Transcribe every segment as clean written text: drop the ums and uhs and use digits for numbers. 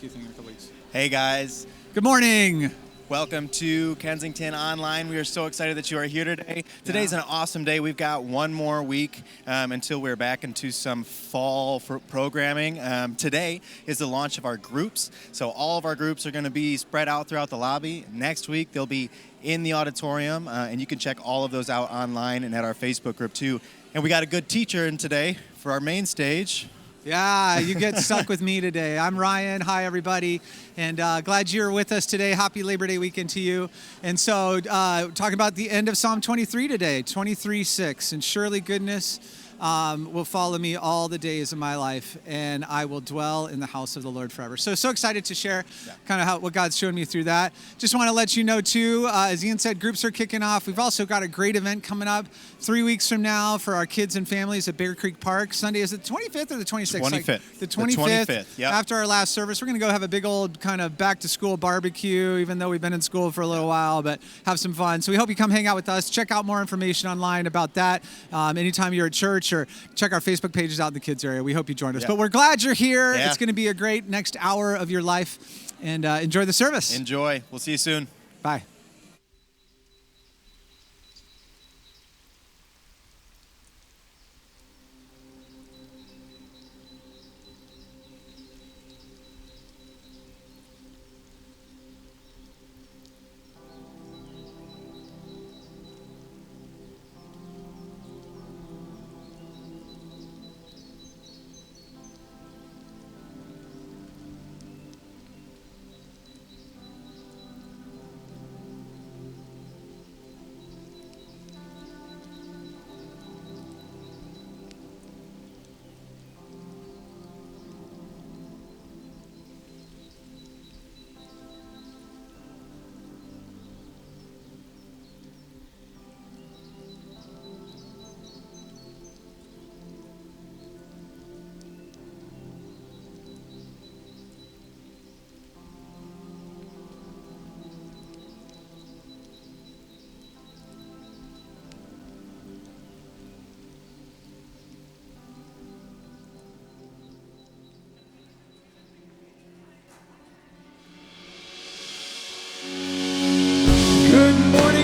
barbecue thing in a couple weeks. Hey guys. Good morning. Welcome to Kensington Online. We are so excited that you are here today. Today's an awesome day. We've got one more week until we're back into some fall programming. Today is the launch of our groups. So all of our groups are going to be spread out throughout the lobby. Next week, they'll be in the auditorium, and you can check all of those out online and at our Facebook group too. And we got a good teacher in today for our main stage. Yeah, you get stuck with me today. I'm Ryan. Hi, everybody. And glad you're with us today. Happy Labor Day weekend to you. And so talking about the end of Psalm 23 today, 23:6. And surely goodness will follow me all the days of my life, and I will dwell in the house of the Lord forever. So excited to share kind of what God's showing me through that. Just want to let you know, too, as Ian said, groups are kicking off. We've also got a great event coming up 3 weeks from now for our kids and families at Bear Creek Park. Sunday, is it the 25th or the 26th? 25th. The 25th. Yep. After our last service, we're going to go have a big old kind of back-to-school barbecue, even though we've been in school for a little while, but have some fun. So we hope you come hang out with us. Check out more information online about that anytime you're at church, or check our Facebook pages out in the kids area. We hope you joined us. But we're glad you're here. It's going to be a great next hour of your life, and enjoy the service. Enjoy. We'll see you soon. Bye.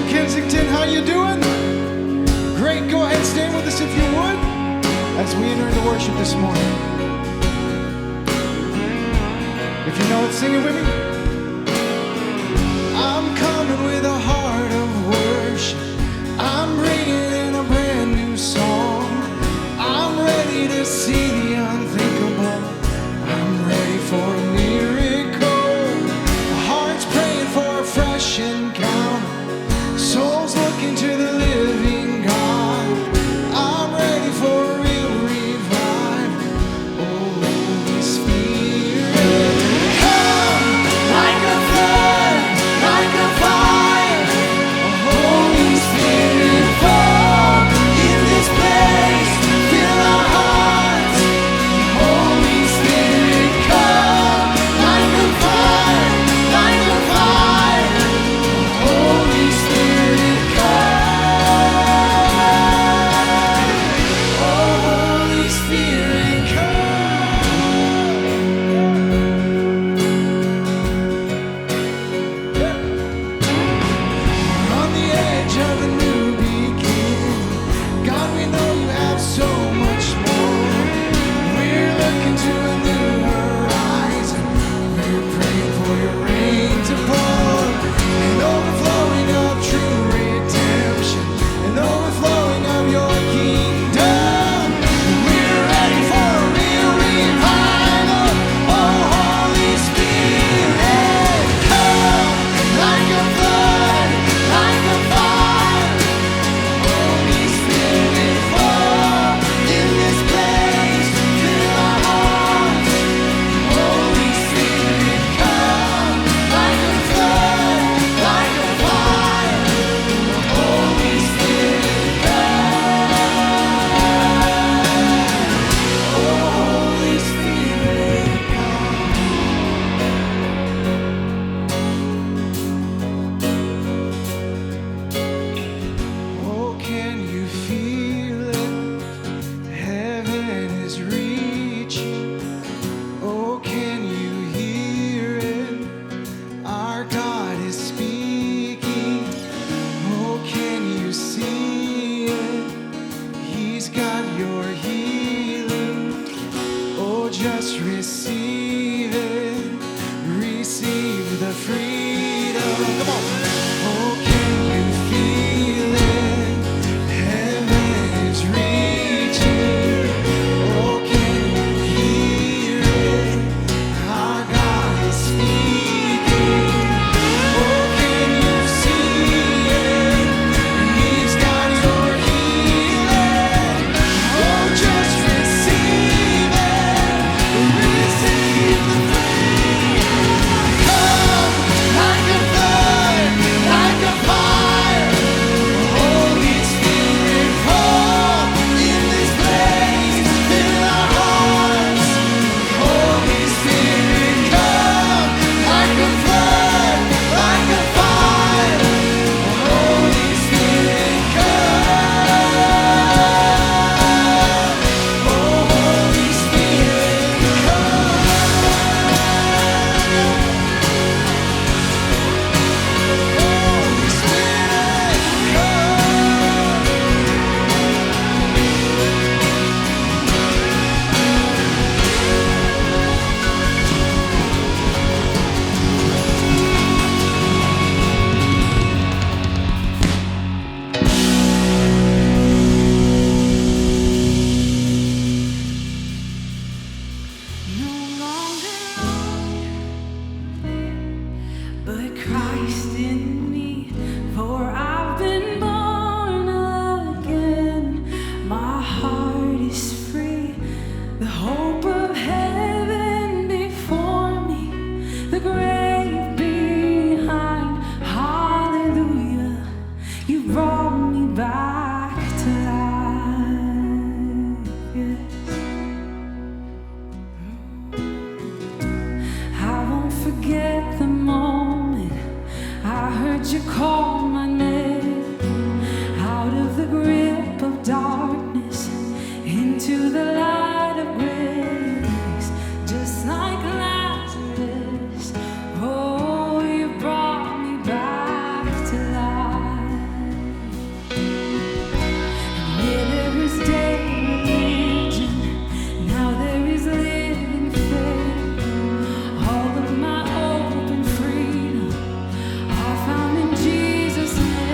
Kensington, how you doing? Great, go ahead and stand with us if you would as we enter into worship this morning. If you know it, sing it with me. I'm coming with a heart of worship. I'm bringing in a brand new song. I'm ready to see the unthinkable. I'm ready for a miracle. My heart's praying for a fresh encounter. Souls looking to the living God. I'm ready for a real revival. Holy Spirit, come. freedom. Come on. Oh, can you feel it? Heaven is reaching. Oh, can you hear it? Our God is speaking. Oh, can you see it? He's got your healing. Oh, just receive it. Receive the freedom. Come like a flood, like a fire. Holy Spirit, fall in this place, fill our hearts. Holy Spirit, come like a flood, like a fire. Holy Spirit, come. Oh, Holy Spirit, come. Holy Spirit, come. No longer but Christ in me, for I've been born again. My heart is free, the hope of heaven before me, the grave behind. Hallelujah, you brought me back to life. Yes. I won't forget the moment I heard you call my name out of the grip of darkness into the light of grace, just like Lazarus. Oh, you brought me back to life. Where there is dead religion, now there is living faith. All of my hope and freedom I found in Jesus' name.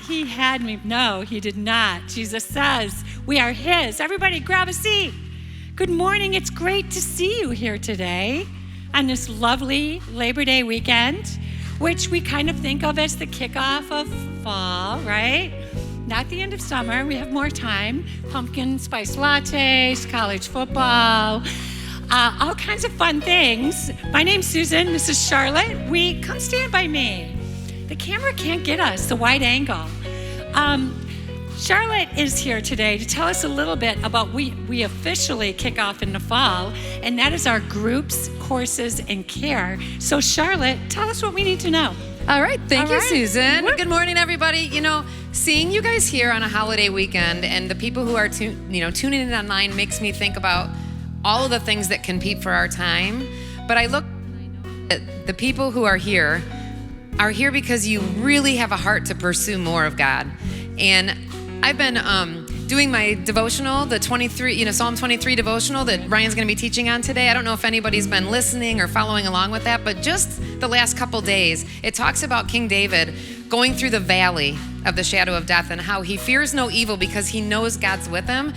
He had me. No, he did not. Jesus says we are his. Everybody grab a seat. Good morning. It's great to see you here today on this lovely Labor Day weekend, which we kind of think of as the kickoff of fall, right? Not the end of summer. We have more time. Pumpkin spice lattes, college football, all kinds of fun things. My name's Susan. This is Charlotte. Come stand by me. The camera can't get us, the wide angle. Charlotte is here today to tell us a little bit about we officially kick off in the fall, and that is our groups, courses, and care. So Charlotte, tell us what we need to know. All right, thank you, right. Susan. Whoop. Good morning, everybody. You know, seeing you guys here on a holiday weekend and the people who are tuning in online makes me think about all of the things that compete for our time. But I look at the people who are here because you really have a heart to pursue more of God. And I've been doing my devotional, the Psalm 23 devotional that Ryan's going to be teaching on today. I don't know if anybody's been listening or following along with that, but just the last couple days, it talks about King David going through the valley of the shadow of death and how he fears no evil because he knows God's with him.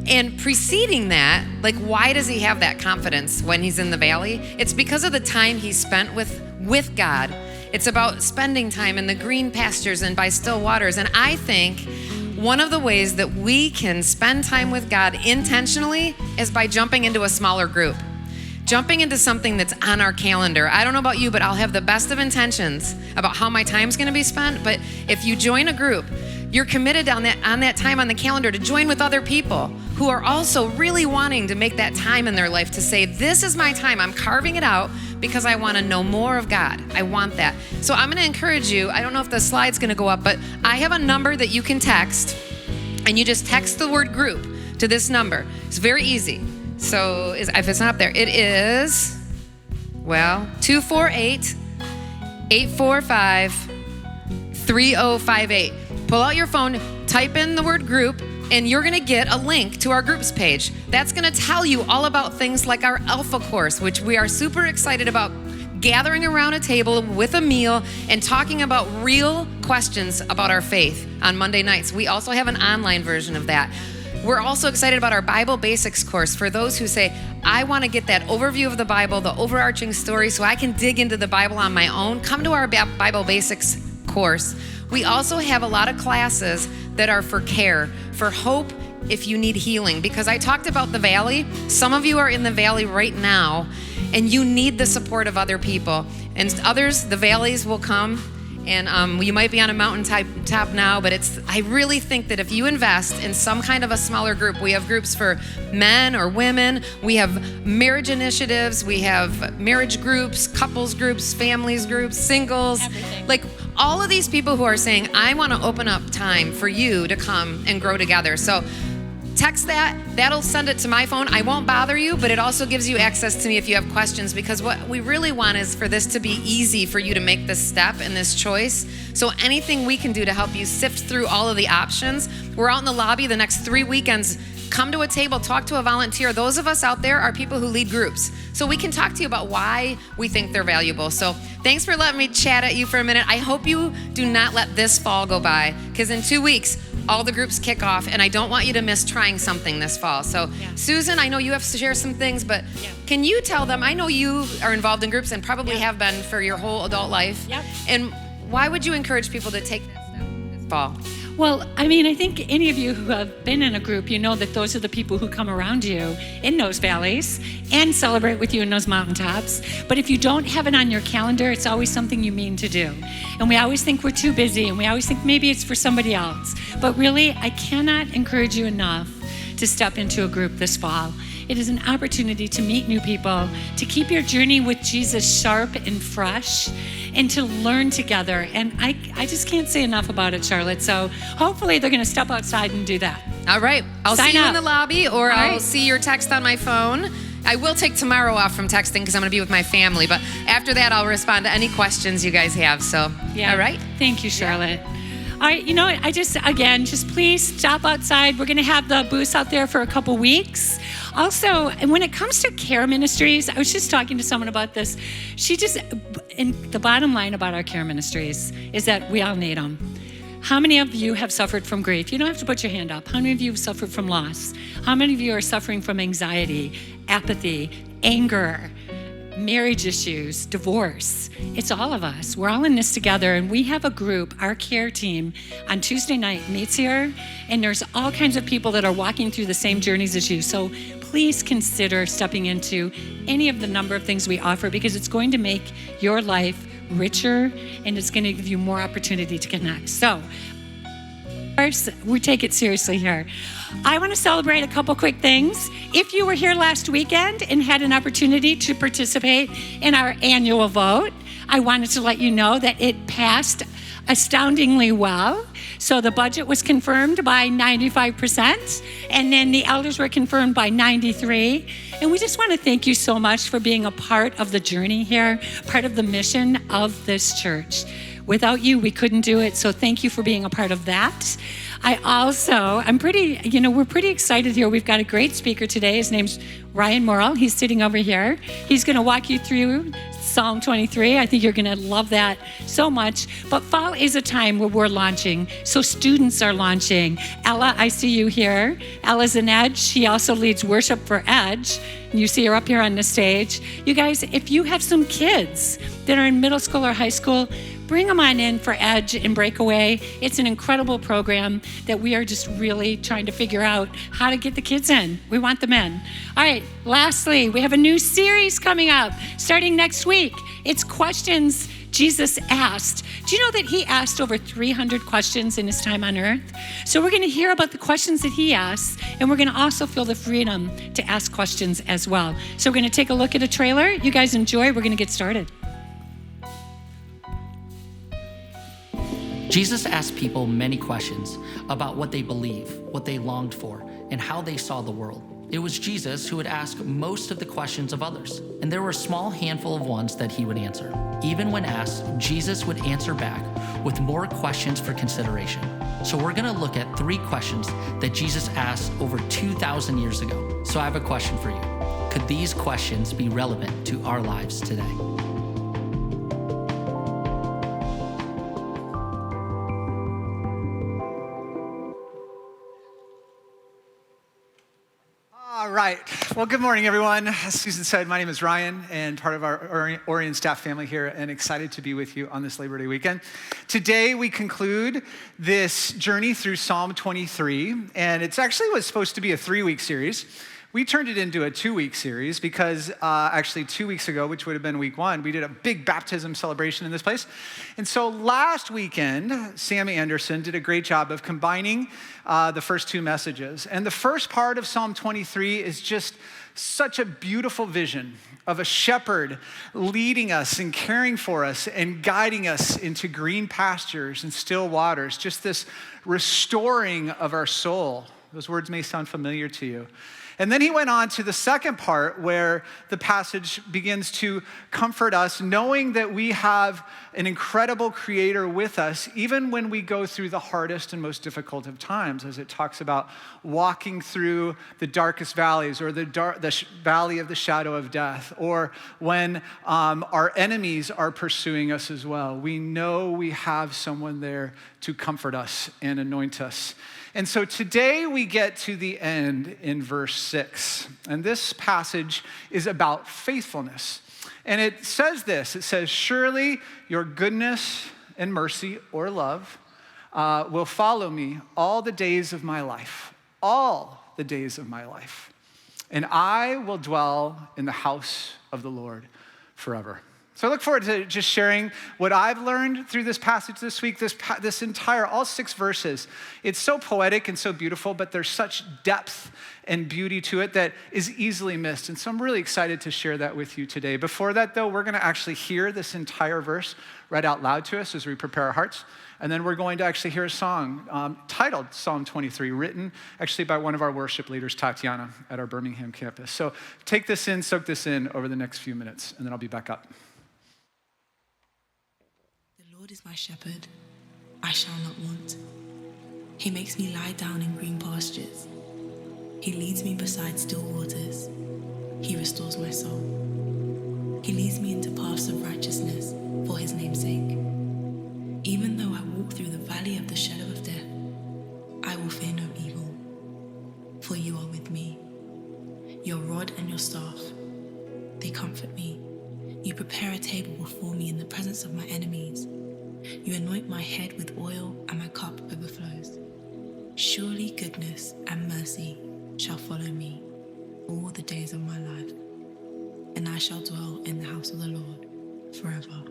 And preceding that, like, why does he have that confidence when he's in the valley? It's because of the time he spent with God. It's about spending time in the green pastures and by still waters. And I think one of the ways that we can spend time with God intentionally is by jumping into a smaller group, jumping into something that's on our calendar. I don't know about you, but I'll have the best of intentions about how my time's going to be spent. But if you join a group, you're committed on that time on the calendar to join with other people who are also really wanting to make that time in their life to say, this is my time. I'm carving it out because I want to know more of God. I want that. So I'm going to encourage you. I don't know if the slide's going to go up, but I have a number that you can text, and you just text the word group to this number. It's very easy. So if it's not up there, it is, 248-845-3058. Pull out your phone, type in the word group, and you're going to get a link to our groups page. That's going to tell you all about things like our Alpha course, which we are super excited about, gathering around a table with a meal and talking about real questions about our faith on Monday nights. We also have an online version of that. We're also excited about our Bible Basics course for those who say, I want to get that overview of the Bible, the overarching story, so I can dig into the Bible on my own. Come to our Bible Basics course. We also have a lot of classes that are for care, for hope if you need healing. Because I talked about the valley. Some of you are in the valley right now, and you need the support of other people. And others, the valleys will come, and you might be on a mountain top now, but I really think that if you invest in some kind of a smaller group, we have groups for men or women, we have marriage initiatives, we have marriage groups, couples groups, families groups, singles, Everything. like all of these people who are saying, I want to open up time for you to come and grow together. So text that'll send it to my phone. I won't bother you, but it also gives you access to me if you have questions, because what we really want is for this to be easy for you to make this step and this choice. So anything we can do to help you sift through all of the options. We're out in the lobby the next 3 weekends. Come to a table, talk to a volunteer. Those of us out there are people who lead groups. So we can talk to you about why we think they're valuable. So thanks for letting me chat at you for a minute. I hope you do not let this fall go by, because in 2 weeks, all the groups kick off, and I don't want you to miss trying something this fall. So Susan, I know you have to share some things, but can you tell them, I know you are involved in groups and probably have been for your whole adult life. Yep. And why would you encourage people to take that step this fall? Well, I mean, I think any of you who have been in a group, you know that those are the people who come around you in those valleys and celebrate with you in those mountaintops. But if you don't have it on your calendar, it's always something you mean to do. And we always think we're too busy, and we always think maybe it's for somebody else. But really, I cannot encourage you enough to step into a group this fall. It is an opportunity to meet new people, to keep your journey with Jesus sharp and fresh, and to learn together. And I just can't say enough about it, Charlotte. So hopefully they're going to step outside and do that. All right. I'll Sign see you up. in the lobby, or All I'll right. see your text on my phone. I will take tomorrow off from texting because I'm going to be with my family. But after that, I'll respond to any questions you guys have. So, Yeah. all right. Thank you, Charlotte. All right, you know, I just please stop outside. We're going to have the booths out there for a couple weeks. Also, and when it comes to care ministries, I was just talking to someone about this. And the bottom line about our care ministries is that we all need them. How many of you have suffered from grief? You don't have to put your hand up. How many of you have suffered from loss? How many of you are suffering from anxiety, apathy, anger, marriage issues, divorce? It's all of us. We're all in this together, and we have a group, our care team, on Tuesday night meets here, and there's all kinds of people that are walking through the same journeys as you. So please consider stepping into any of the number of things we offer, because it's going to make your life richer, and it's going to give you more opportunity to connect. So first, we take it seriously here. I want to celebrate a couple quick things. If you were here last weekend and had an opportunity to participate in our annual vote, I wanted to let you know that it passed astoundingly well. So the budget was confirmed by 95%, and then the elders were confirmed by 93%. And we just want to thank you so much for being a part of the journey here, part of the mission of this church. Without you, we couldn't do it. So thank you for being a part of that. We're pretty excited here. We've got a great speaker today. His name's Ryan Morrill. He's sitting over here. He's going to walk you through Psalm 23. I think you're going to love that so much. But fall is a time where we're launching. So students are launching. Ella, I see you here. Ella's an Edge. She also leads worship for Edge. And you see her up here on the stage. You guys, if you have some kids that are in middle school or high school, bring them on in for Edge and Breakaway. It's an incredible program that we are just really trying to figure out how to get the kids in. We want them in. All right, lastly, we have a new series coming up starting next week. It's Questions Jesus Asked. Do you know that he asked over 300 questions in his time on earth? So we're going to hear about the questions that he asked, and we're going to also feel the freedom to ask questions as well. So we're going to take a look at a trailer. You guys enjoy. We're going to get started. Jesus asked people many questions about what they believe, what they longed for, and how they saw the world. It was Jesus who would ask most of the questions of others, and there were a small handful of ones that he would answer. Even when asked, Jesus would answer back with more questions for consideration. So we're gonna look at 3 questions that Jesus asked over 2,000 years ago. So I have a question for you. Could these questions be relevant to our lives today? All right. Well, good morning, everyone. As Susan said, my name is Ryan, and part of our Orion staff family here, and excited to be with you on this Labor Day weekend. Today, we conclude this journey through Psalm 23, and it actually was supposed to be a 3-week series. We turned it into a 2-week series because actually 2 weeks ago, which would have been week 1, we did a big baptism celebration in this place. And so last weekend, Sammy Anderson did a great job of combining the first 2 messages. And the first part of Psalm 23 is just such a beautiful vision of a shepherd leading us and caring for us and guiding us into green pastures and still waters, just this restoring of our soul. Those words may sound familiar to you. And then he went on to the second part where the passage begins to comfort us, knowing that we have an incredible creator with us, even when we go through the hardest and most difficult of times, as it talks about walking through the darkest valleys, or the valley of the shadow of death, or when our enemies are pursuing us as well. We know we have someone there to comfort us and anoint us. And so today we get to the end in verse 6. And this passage is about faithfulness. And it says this, it says, surely your goodness and mercy or love will follow me all the days of my life, all the days of my life. And I will dwell in the house of the Lord forever. So I look forward to just sharing what I've learned through this passage this week, this entire, all 6 verses. It's so poetic and so beautiful, but there's such depth and beauty to it that is easily missed. And so I'm really excited to share that with you today. Before that, though, we're gonna actually hear this entire verse read out loud to us as we prepare our hearts. And then we're going to actually hear a song titled Psalm 23, written actually by one of our worship leaders, Tatiana, at our Birmingham campus. So take this in, soak this in over the next few minutes, and then I'll be back up. The Lord is my shepherd, I shall not want. He makes me lie down in green pastures. He leads me beside still waters. He restores my soul. He leads me into paths of righteousness for his name's sake. Even though I walk through the valley of the shadow of death, I will fear no evil, for you are with me. Your rod and your staff, they comfort me. You prepare a table before me in the presence of my enemies. You anoint my head with oil, and my cup overflows. Surely goodness and mercy shall follow me all the days of my life, and I shall dwell in the house of the Lord forever.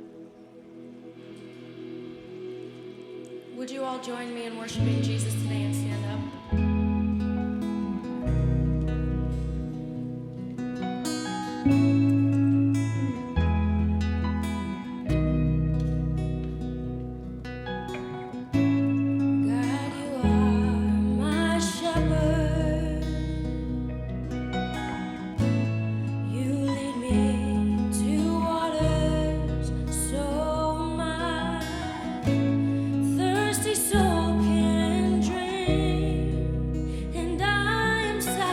Would you all join me in worshiping Jesus today and stand up? God, you are my shepherd. You lead me to waters so my thirsty soul can drink, and I am satisfied.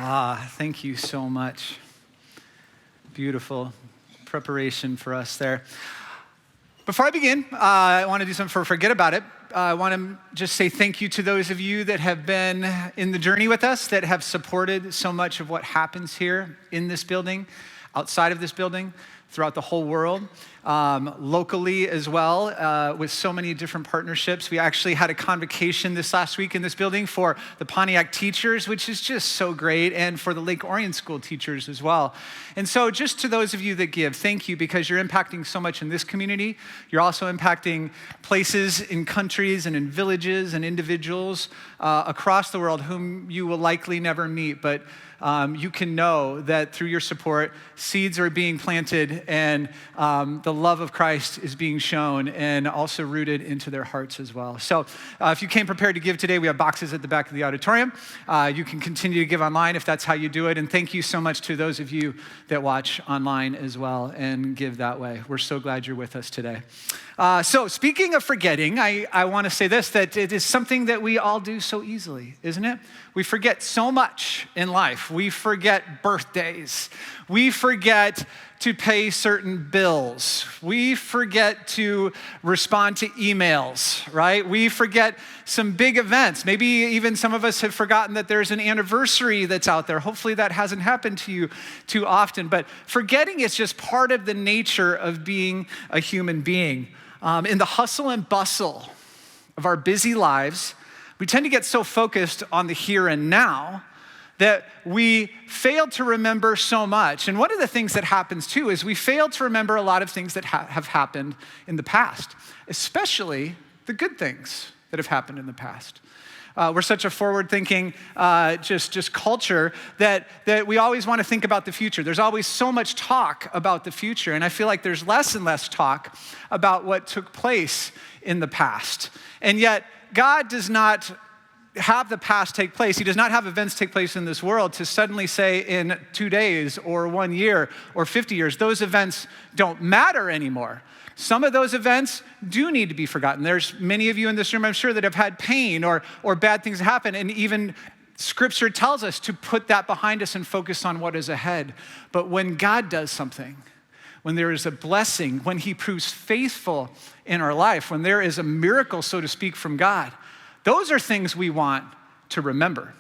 Thank you so much. Beautiful preparation for us there. Before I begin, I want to do something for Forget About It. I want to just say thank you to those of you that have been in the journey with us, that have supported so much of what happens here in this building, outside of this building, throughout the whole world, locally as well, with so many different partnerships. We actually had a convocation this last week in this building for the Pontiac teachers, which is just so great, and for the Lake Orion School teachers as well. And so just to those of you that give, thank you, because you're impacting so much in this community. You're also impacting places in countries and in villages and individuals across the world whom you will likely never meet, but you can know that through your support, seeds are being planted and the love of Christ is being shown and also rooted into their hearts as well. So if you came prepared to give today, we have boxes at the back of the auditorium. You can continue to give online if that's how you do it. And thank you so much to those of you that watch online as well and give that way. We're so glad you're with us today. So speaking of forgetting, I want to say this, that it is something that we all do so easily, isn't it? We forget so much in life. We forget birthdays. We forget to pay certain bills. We forget to respond to emails, right? We forget some big events. Maybe even some of us have forgotten that there's an anniversary that's out there. Hopefully that hasn't happened to you too often. But forgetting is just part of the nature of being a human being. In the hustle and bustle of our busy lives, we tend to get so focused on the here and now that we fail to remember so much. And one of the things that happens too is we fail to remember a lot of things that have happened in the past, especially the good things that have happened in the past. We're such a forward-thinking just culture that we always want to think about the future. There's always so much talk about the future, and I feel like there's less and less talk about what took place in the past. And yet, God does not have the past take place. He does not have events take place in this world to suddenly say in 2 days or 1 year or 50 years, those events don't matter anymore. Some of those events do need to be forgotten. There's many of you in this room, I'm sure, that have had pain or bad things happen, and even Scripture tells us to put that behind us and focus on what is ahead. But when God does something, when there is a blessing, when he proves faithful in our life, when there is a miracle, so to speak, from God, those are things we want to remember.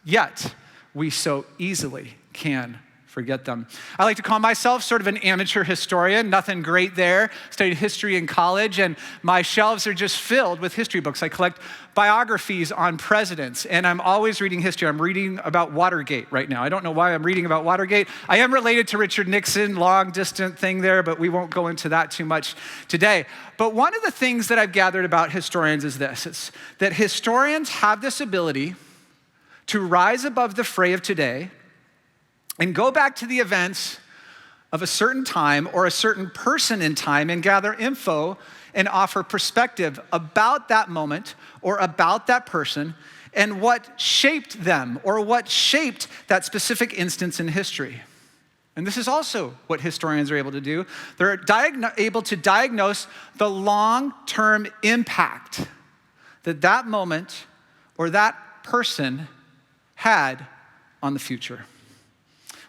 Yet, we so easily can forget them. I like to call myself sort of an amateur historian, nothing great there. Studied history in college, and my shelves are just filled with history books. I collect biographies on presidents, and I'm always reading history. I'm reading about Watergate right now. I don't know why I'm reading about Watergate. I am related to Richard Nixon, long distant thing there, but we won't go into that too much today. But one of the things that I've gathered about historians is this. It's that historians have this ability to rise above the fray of today and go back to the events of a certain time or a certain person in time and gather info and offer perspective about that moment or about that person and what shaped them or what shaped that specific instance in history. And this is also what historians are able to do. They're able to diagnose the long-term impact that that moment or that person had on the future.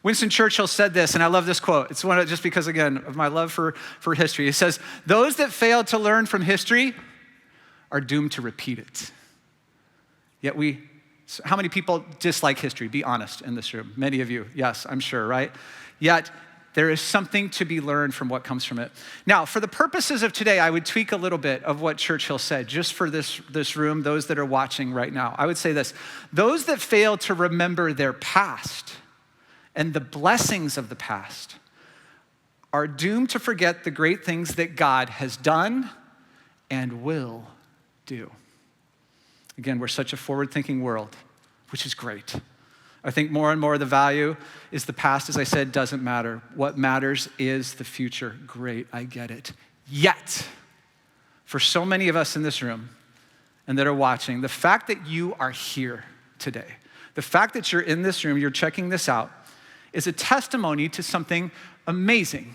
Winston Churchill said this, and I love this quote. It's one of, just because, again, of my love for history. He says, "Those that fail to learn from history are doomed to repeat it." Yet how many people dislike history? Be honest in this room. Many of you, yes, I'm sure, right? Yet there is something to be learned from what comes from it. Now, for the purposes of today, I would tweak a little bit of what Churchill said, just for this room, those that are watching right now. I would say this: those that fail to remember their past and the blessings of the past are doomed to forget the great things that God has done and will do. Again, we're such a forward-thinking world, which is great. I think more and more the value is the past, as I said, doesn't matter. What matters is the future. Great, I get it. Yet, for so many of us in this room and that are watching, the fact that you are here today, the fact that you're in this room, you're checking this out, is a testimony to something amazing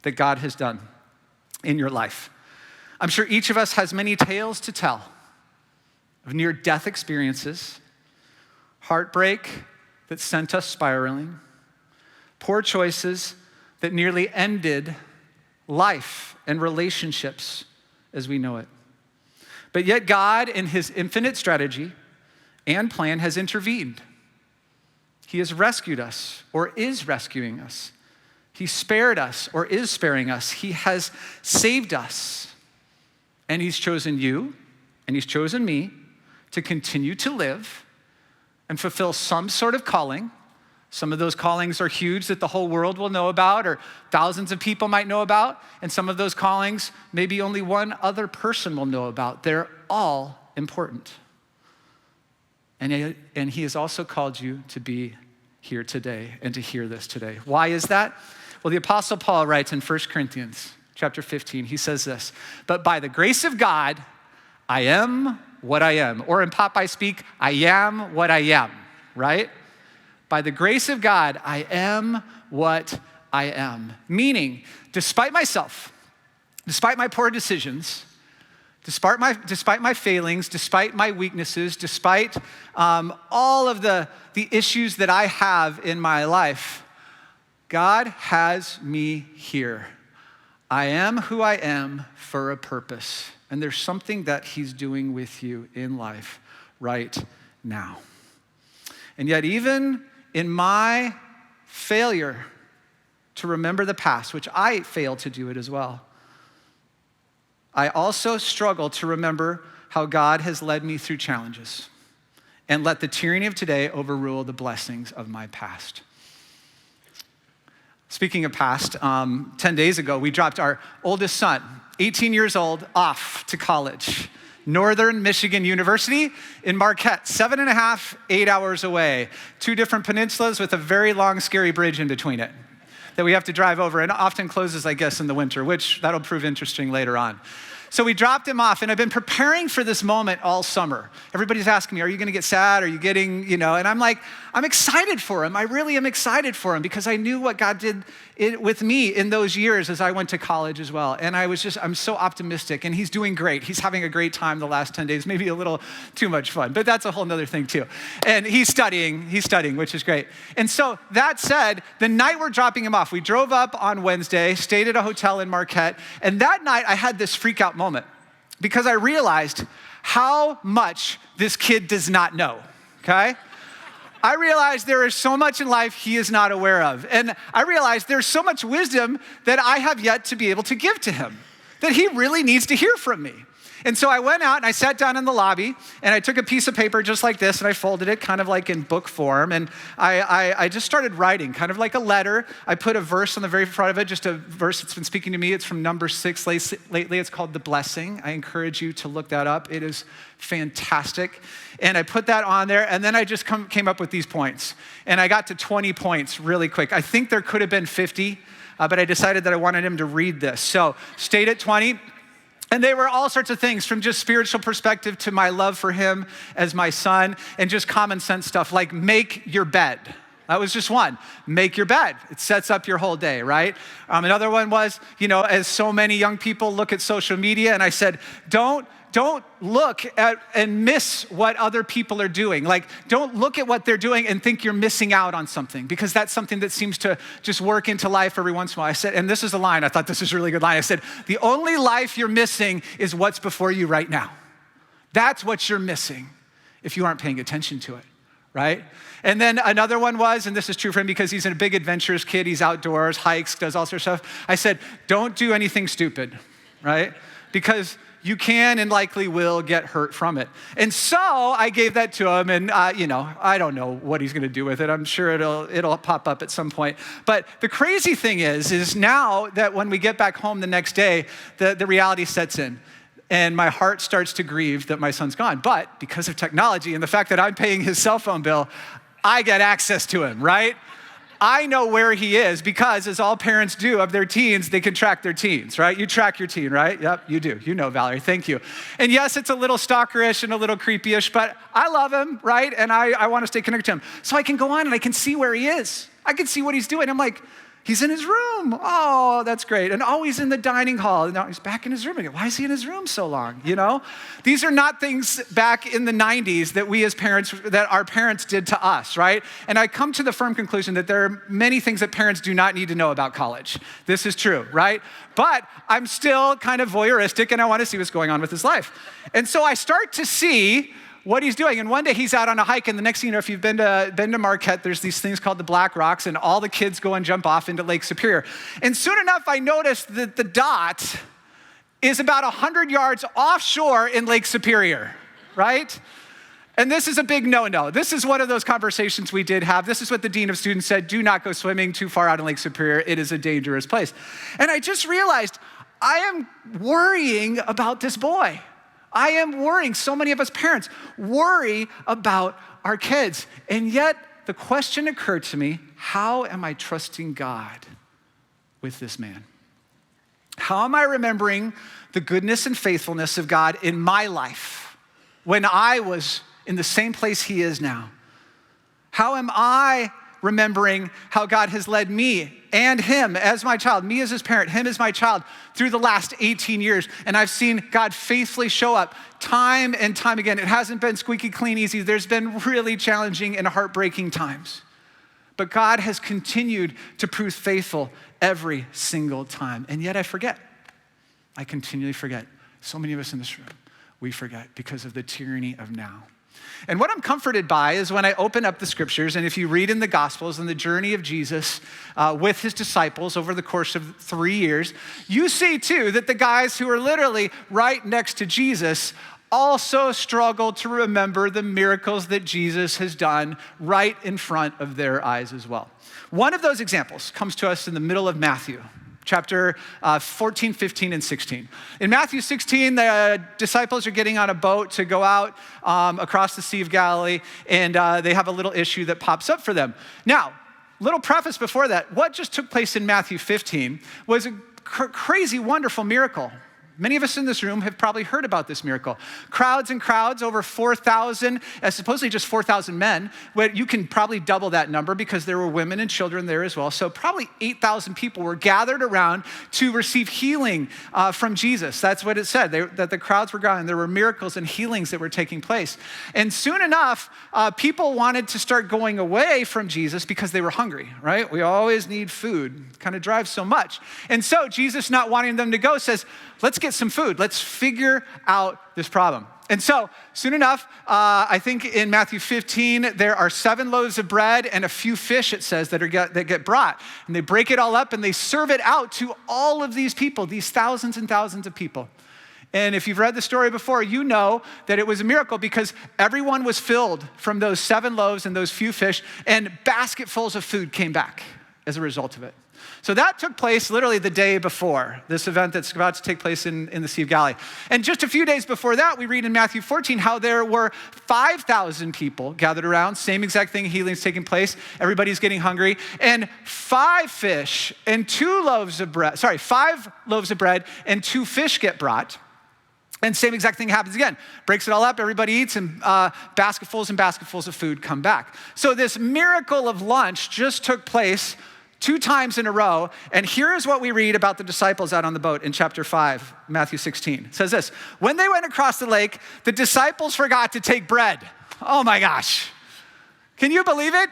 that God has done in your life. I'm sure each of us has many tales to tell of near-death experiences, heartbreak, that sent us spiraling, poor choices that nearly ended life and relationships as we know it. But yet God, in his infinite strategy and plan, has intervened. He has rescued us or is rescuing us. He spared us or is sparing us. He has saved us. And he's chosen you and he's chosen me to continue to live and fulfill some sort of calling. Some of those callings are huge that the whole world will know about or thousands of people might know about. And some of those callings, maybe only one other person will know about. They're all important. And he has also called you to be here today and to hear this today. Why is that? Well, the Apostle Paul writes in 1 Corinthians chapter 15, he says this, "But by the grace of God, I am what I am." Or in Popeye speak, I am what I am, right? By the grace of God, I am what I am. Meaning, despite myself, despite my poor decisions, despite my failings, despite my weaknesses, despite all of the issues that I have in my life, God has me here. I am who I am for a purpose. And there's something that he's doing with you in life right now. And yet, even in my failure to remember the past, which I fail to do it as well, I also struggle to remember how God has led me through challenges and let the tyranny of today overrule the blessings of my past. Speaking of past, 10 days ago, we dropped our oldest son, 18 years old, off to college. Northern Michigan University in Marquette, 7.5, 8 hours away. 2 different peninsulas with a very long, scary bridge in between it that we have to drive over, and often closes, I guess, in the winter, which that'll prove interesting later on. So we dropped him off, and I've been preparing for this moment all summer. Everybody's asking me, are you gonna get sad? Are you getting, and I'm like, I'm excited for him. I really am excited for him because I knew what God did with me in those years as I went to college as well. And I'm so optimistic, and he's doing great. He's having a great time the last 10 days, maybe a little too much fun, but that's a whole nother thing too. And he's studying, which is great. And so that said, the night we're dropping him off, we drove up on Wednesday, stayed at a hotel in Marquette, and that night I had this freak out moment because I realized how much this kid does not know, okay? I realized there is so much in life he is not aware of. And I realized there's so much wisdom that I have yet to be able to give to him, that he really needs to hear from me. And so I went out and I sat down in the lobby and I took a piece of paper just like this and I folded it kind of like in book form. And I just started writing kind of like a letter. I put a verse on the very front of it, just a verse that's been speaking to me. It's from Numbers 6 lately. It's called The Blessing. I encourage you to look that up. It is fantastic. And I put that on there, and then I just came up with these points. And I got to 20 points really quick. I think there could have been 50, but I decided that I wanted him to read this. So stayed at 20. And they were all sorts of things, from just spiritual perspective to my love for him as my son, and just common sense stuff like make your bed. That was just one. Make your bed. It sets up your whole day, right? Another one was, as so many young people look at social media, and I said, don't look at and miss what other people are doing. Like, don't look at what they're doing and think you're missing out on something, because that's something that seems to just work into life every once in a while. I said, and this is a line, I thought this was a really good line. I said, the only life you're missing is what's before you right now. That's what you're missing if you aren't paying attention to it, right? And then another one was, and this is true for him because he's a big adventurous kid, he's outdoors, hikes, does all sorts of stuff. I said, don't do anything stupid, right? Because you can and likely will get hurt from it. And so I gave that to him, and I don't know what he's gonna do with it. I'm sure it'll pop up at some point. But the crazy thing is now that when we get back home the next day, the reality sets in. And my heart starts to grieve that my son's gone. But because of technology and the fact that I'm paying his cell phone bill, I get access to him, right? I know where he is because, as all parents do of their teens, they can track their teens, right? You track your teen, right? Yep, you do. You know, Valerie, thank you. And yes, it's a little stalkerish and a little creepy-ish, but I love him, right? And I want to stay connected to him. So I can go on and I can see where he is. I can see what he's doing. I'm like, He's in his room. Oh, that's great. And oh, he's in the dining hall. And now he's back in his room again. Why is he in his room so long, you know? These are not things back in the 90s that we as parents, that our parents did to us, right? And I come to the firm conclusion that there are many things that parents do not need to know about college. This is true, right? But I'm still kind of voyeuristic and I want to see what's going on with his life. And so I start to see what he's doing. And one day he's out on a hike, and the next thing you know, if you've been to Marquette, there's these things called the Black Rocks, and all the kids go and jump off into Lake Superior. And soon enough, I noticed that the dot is about 100 yards offshore in Lake Superior, right? And this is a big no-no. This is one of those conversations we did have. This is what the dean of students said: do not go swimming too far out in Lake Superior. It is a dangerous place. And I just realized I am worrying about this boy. I am worrying. So many of us parents worry about our kids. And yet the question occurred to me, how am I trusting God with this man? How am I remembering the goodness and faithfulness of God in my life when I was in the same place he is now? How am I remembering how God has led me and him as my child, me as his parent, him as my child, through the last 18 years. And I've seen God faithfully show up time and time again. It hasn't been squeaky clean easy. There's been really challenging and heartbreaking times. But God has continued to prove faithful every single time. And yet I forget. I continually forget. So many of us in this room, we forget because of the tyranny of now. And what I'm comforted by is when I open up the scriptures, and if you read in the Gospels and the journey of Jesus with his disciples over the course of 3 years, you see too that the guys who are literally right next to Jesus also struggle to remember the miracles that Jesus has done right in front of their eyes as well. One of those examples comes to us in the middle of Matthew. Chapter 14, 15, and 16. In Matthew 16, the disciples are getting on a boat to go out across the Sea of Galilee, and they have a little issue that pops up for them. Now, little preface before that, what just took place in Matthew 15 was a crazy, wonderful miracle. Many of us in this room have probably heard about this miracle. Crowds and crowds, over 4,000, supposedly just 4,000 men. You can probably double that number because there were women and children there as well. So probably 8,000 people were gathered around to receive healing from Jesus. That's what it said, that the crowds were gone. There were miracles and healings that were taking place. And soon enough, people wanted to start going away from Jesus because they were hungry, right? We always need food. It kind of drives so much. And so Jesus, not wanting them to go, says, let's get some food. Let's figure out this problem. And so soon enough, I think in Matthew 15, there are 7 loaves of bread and a few fish, it says, that get brought. And they break it all up and they serve it out to all of these people, these thousands and thousands of people. And if you've read the story before, you know that it was a miracle because everyone was filled from those 7 loaves and those few fish, and basketfuls of food came back as a result of it. So that took place literally the day before this event that's about to take place in the Sea of Galilee. And just a few days before that, we read in Matthew 14 how there were 5,000 people gathered around, same exact thing, healing's taking place, everybody's getting hungry, and 5 loaves of bread and 2 fish get brought. And same exact thing happens again. Breaks it all up, everybody eats, and basketfuls and basketfuls of food come back. So this miracle of lunch just took place 2 times in a row. And here is what we read about the disciples out on the boat in chapter 5, Matthew 16. It says this: when they went across the lake, the disciples forgot to take bread. Oh my gosh. Can you believe it?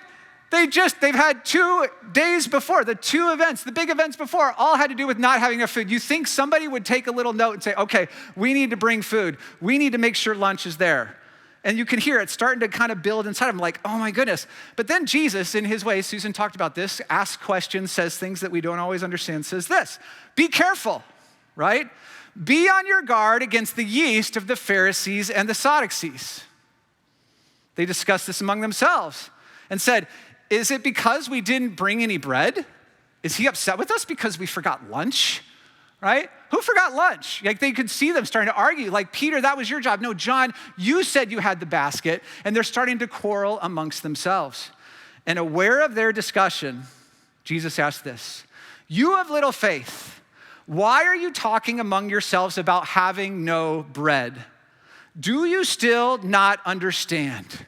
They've had 2 days before, the 2 events, the big events before, all had to do with not having enough food. You think somebody would take a little note and say, okay, we need to bring food. We need to make sure lunch is there. And you can hear it starting to kind of build inside of them, like, oh my goodness. But then Jesus, in his way, Susan talked about this, asks questions, says things that we don't always understand, says this: be careful, right? Be on your guard against the yeast of the Pharisees and the Sadducees. They discussed this among themselves and said, is it because we didn't bring any bread? Is he upset with us because we forgot lunch? Right? Who forgot lunch? Like, they could see them starting to argue. Like, Peter, that was your job. No, John, you said you had the basket. And they're starting to quarrel amongst themselves. And aware of their discussion, Jesus asked this: you have little faith. Why are you talking among yourselves about having no bread? Do you still not understand?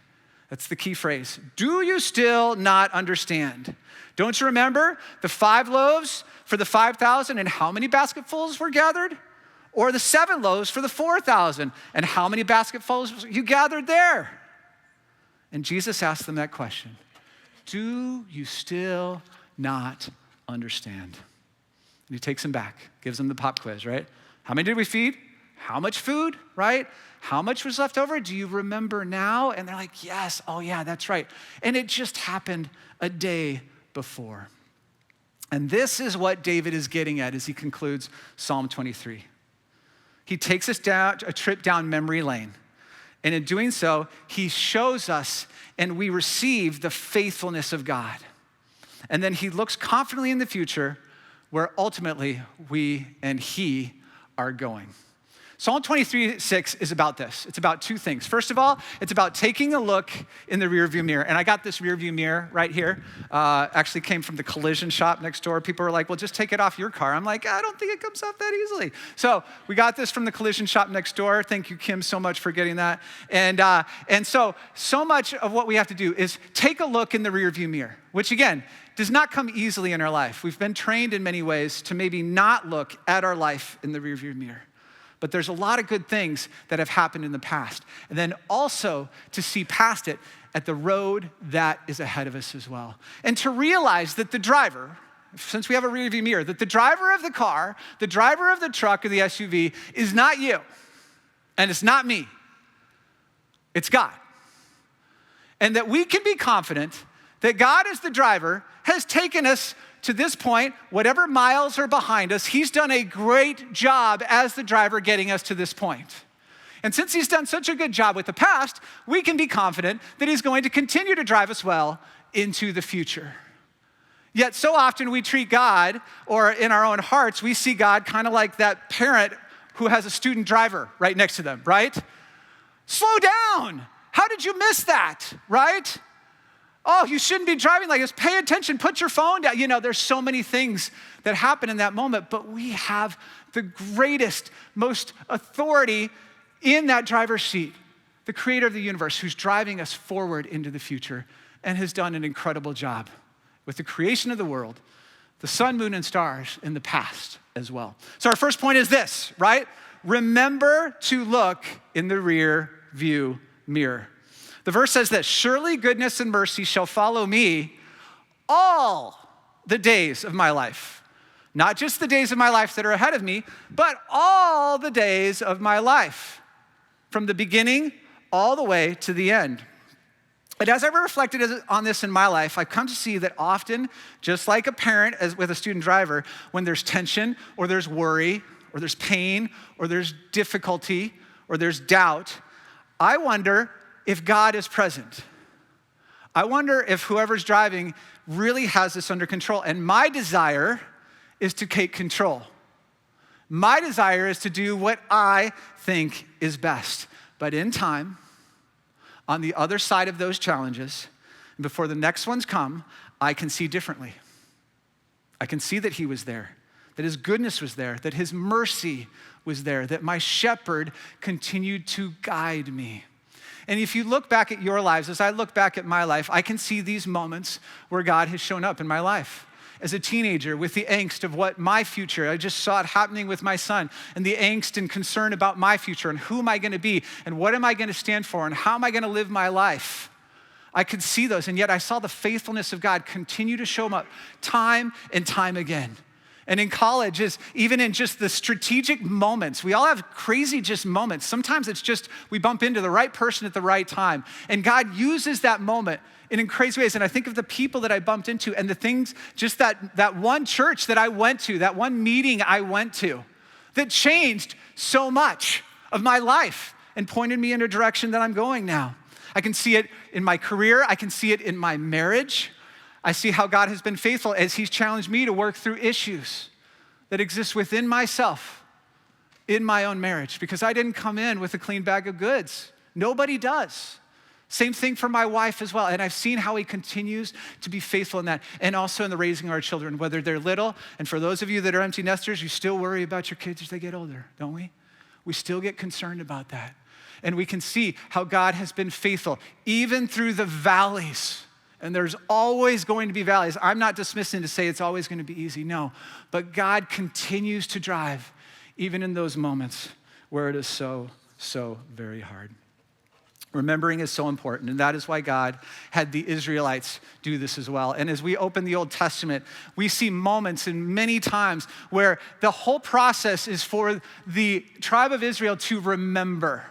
That's the key phrase. Do you still not understand? Don't you remember the 5 loaves for the 5,000 and how many basketfuls were gathered? Or the 7 loaves for the 4,000 and how many basketfuls you gathered there? And Jesus asked them that question. Do you still not understand? And he takes them back, gives them the pop quiz, right? How many did we feed? How much food, right? How much was left over? Do you remember now? And they're like, yes, oh yeah, that's right. And it just happened a day before. And this is what David is getting at as he concludes Psalm 23. He takes us down a trip down memory lane. And in doing so, he shows us and we receive the faithfulness of God. And then he looks confidently in the future where ultimately we and he are going. Psalm 23:6 is about this. It's about 2 things. First of all, it's about taking a look in the rearview mirror. And I got this rearview mirror right here. Actually came from the collision shop next door. People were like, well, just take it off your car. I'm like, I don't think it comes off that easily. So we got this from the collision shop next door. Thank you, Kim, so much for getting that. And so much of what we have to do is take a look in the rearview mirror, which again, does not come easily in our life. We've been trained in many ways to maybe not look at our life in the rearview mirror. But there's a lot of good things that have happened in the past. And then also to see past it at the road that is ahead of us as well. And to realize that the driver, since we have a rearview mirror, that the driver of the car, the driver of the truck or the SUV is not you. And it's not me. It's God. And that we can be confident that God as the driver has taken us to this point, whatever miles are behind us, he's done a great job as the driver getting us to this point. And since he's done such a good job with the past, we can be confident that he's going to continue to drive us well into the future. Yet so often we treat God, or in our own hearts, we see God kind of like that parent who has a student driver right next to them, right? Slow down. How did you miss that, right? Oh, you shouldn't be driving like this. Pay attention, put your phone down. You know, there's so many things that happen in that moment, but we have the greatest, most authority in that driver's seat, the creator of the universe who's driving us forward into the future and has done an incredible job with the creation of the world, the sun, moon, and stars in the past as well. So our first point is this, right? Remember to look in the rear view mirror. The verse says that surely goodness and mercy shall follow me all the days of my life. Not just the days of my life that are ahead of me, but all the days of my life. From the beginning all the way to the end. And as I've reflected on this in my life, I've come to see that often, just like a parent as with a student driver, when there's tension or there's worry or there's pain or there's difficulty or there's doubt, I wonder if God is present. I wonder if whoever's driving really has this under control. And my desire is to take control. My desire is to do what I think is best. But in time, on the other side of those challenges, before the next ones come, I can see differently. I can see that he was there, that his goodness was there, that his mercy was there, that my shepherd continued to guide me. And if you look back at your lives, as I look back at my life, I can see these moments where God has shown up in my life. As a teenager, with the angst of what my future, I just saw it happening with my son, and the angst and concern about my future, and who am I gonna be, and what am I gonna stand for, and how am I gonna live my life? I could see those, and yet I saw the faithfulness of God continue to show up time and time again. And in college, even in just the strategic moments, we all have crazy just moments. Sometimes it's just we bump into the right person at the right time. And God uses that moment in crazy ways. And I think of the people that I bumped into and the things, just that one church that I went to, that one meeting I went to, that changed so much of my life and pointed me in a direction that I'm going now. I can see it in my career. I can see it in my marriage. I see how God has been faithful as he's challenged me to work through issues that exist within myself, in my own marriage, because I didn't come in with a clean bag of goods. Nobody does. Same thing for my wife as well. And I've seen how he continues to be faithful in that, and also in the raising of our children, whether they're little. And for those of you that are empty nesters, you still worry about your kids as they get older, don't we? We still get concerned about that. and we can see how God has been faithful, even through the valleys. And there's always going to be valleys. I'm not dismissing to say it's always going to be easy, no. But God continues to drive, even in those moments where it is so, so very hard. Remembering is so important, and that is why God had the Israelites do this as well. And as we open the Old Testament, we see moments and many times where the whole process is for the tribe of Israel to remember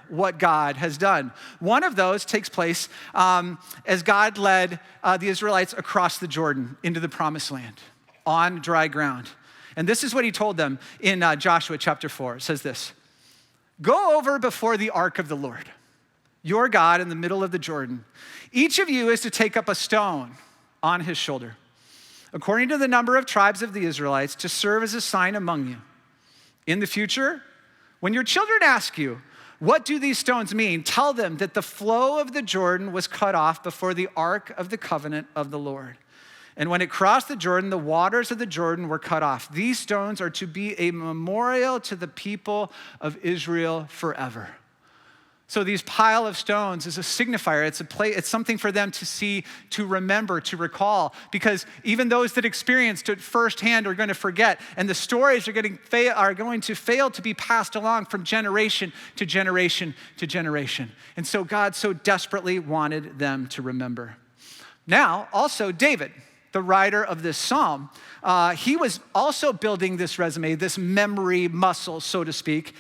what God has done. One of those takes place as God led the Israelites across the Jordan into the promised land on dry ground. And this is what he told them in Joshua chapter 4. It says this: "Go over before the ark of the Lord, your God, in the middle of the Jordan. Each of you is to take up a stone on his shoulder, according to the number of tribes of the Israelites, to serve as a sign among you. In the future, when your children ask you, 'What do these stones mean?' tell them that the flow of the Jordan was cut off before the ark of the covenant of the Lord. And when it crossed the Jordan, the waters of the Jordan were cut off. These stones are to be a memorial to the people of Israel forever." So these pile of stones is a signifier. It's something for them to see, to remember, to recall, because even those that experienced it firsthand are going to forget, and the stories are going to fail to be passed along from generation to generation to generation. And so God so desperately wanted them to remember. Now, also David, the writer of this psalm, he was also building this resume, this memory muscle, so to speak,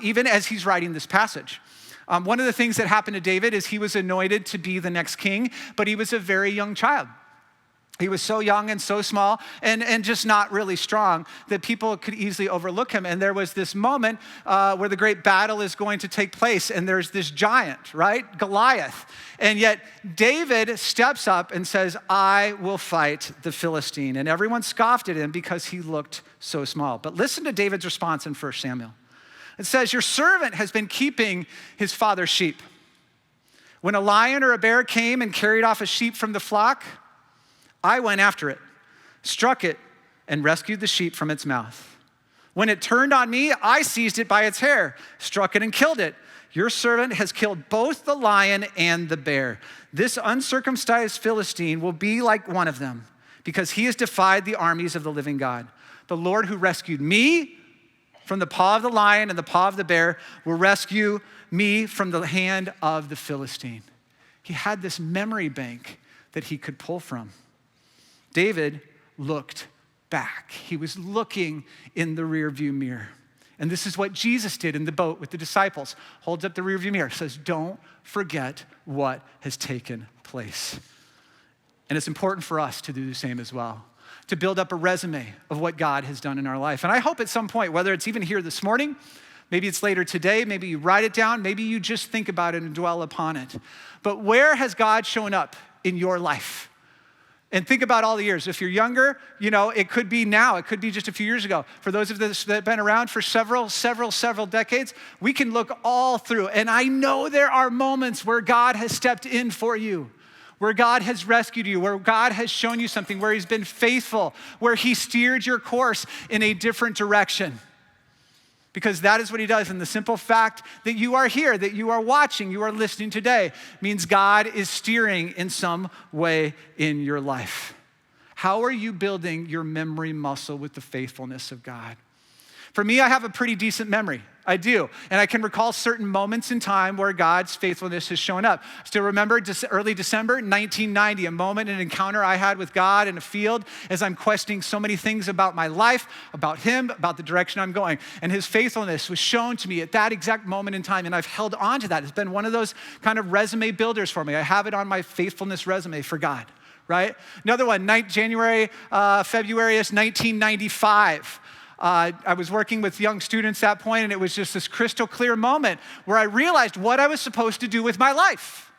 even as he's writing this passage. One of the things that happened to David is he was anointed to be the next king, but he was a very young child. He was so young and so small and just not really strong that people could easily overlook him. And there was this moment where the great battle is going to take place, and there's this giant, right? Goliath. And yet David steps up and says, "I will fight the Philistine." And everyone scoffed at him because he looked so small. But listen to David's response in 1 Samuel. It says, "Your servant has been keeping his father's sheep. When a lion or a bear came and carried off a sheep from the flock, I went after it, struck it, and rescued the sheep from its mouth. When it turned on me, I seized it by its hair, struck it, and killed it. Your servant has killed both the lion and the bear. This uncircumcised Philistine will be like one of them, because he has defied the armies of the living God. The Lord who rescued me from the paw of the lion and the paw of the bear will rescue me from the hand of the Philistine." He had this memory bank that he could pull from. David looked back. He was looking in the rearview mirror. And this is what Jesus did in the boat with the disciples. Holds up the rearview mirror, says, "Don't forget what has taken place." And it's important for us to do the same as well, to build up a resume of what God has done in our life. And I hope at some point, whether it's even here this morning, maybe it's later today, maybe you write it down, maybe you just think about it and dwell upon it. But where has God shown up in your life? And think about all the years. If you're younger, it could be now. It could be just a few years ago. For those of us that have been around for several decades, we can look all through. And I know there are moments where God has stepped in for you, where God has rescued you, where God has shown you something, where he's been faithful, where he steered your course in a different direction. Because that is what he does. And the simple fact that you are here, that you are watching, you are listening today, means God is steering in some way in your life. How are you building your memory muscle with the faithfulness of God? For me, I have a pretty decent memory. I do. And I can recall certain moments in time where God's faithfulness has shown up. Still remember early December 1990, a moment, an encounter I had with God in a field as I'm questioning so many things about my life, about him, about the direction I'm going. And his faithfulness was shown to me at that exact moment in time. And I've held on to that. It's been one of those kind of resume builders for me. I have it on my faithfulness resume for God, right? Another one, February 1995. I was working with young students at that point, and it was just this crystal clear moment where I realized what I was supposed to do with my life.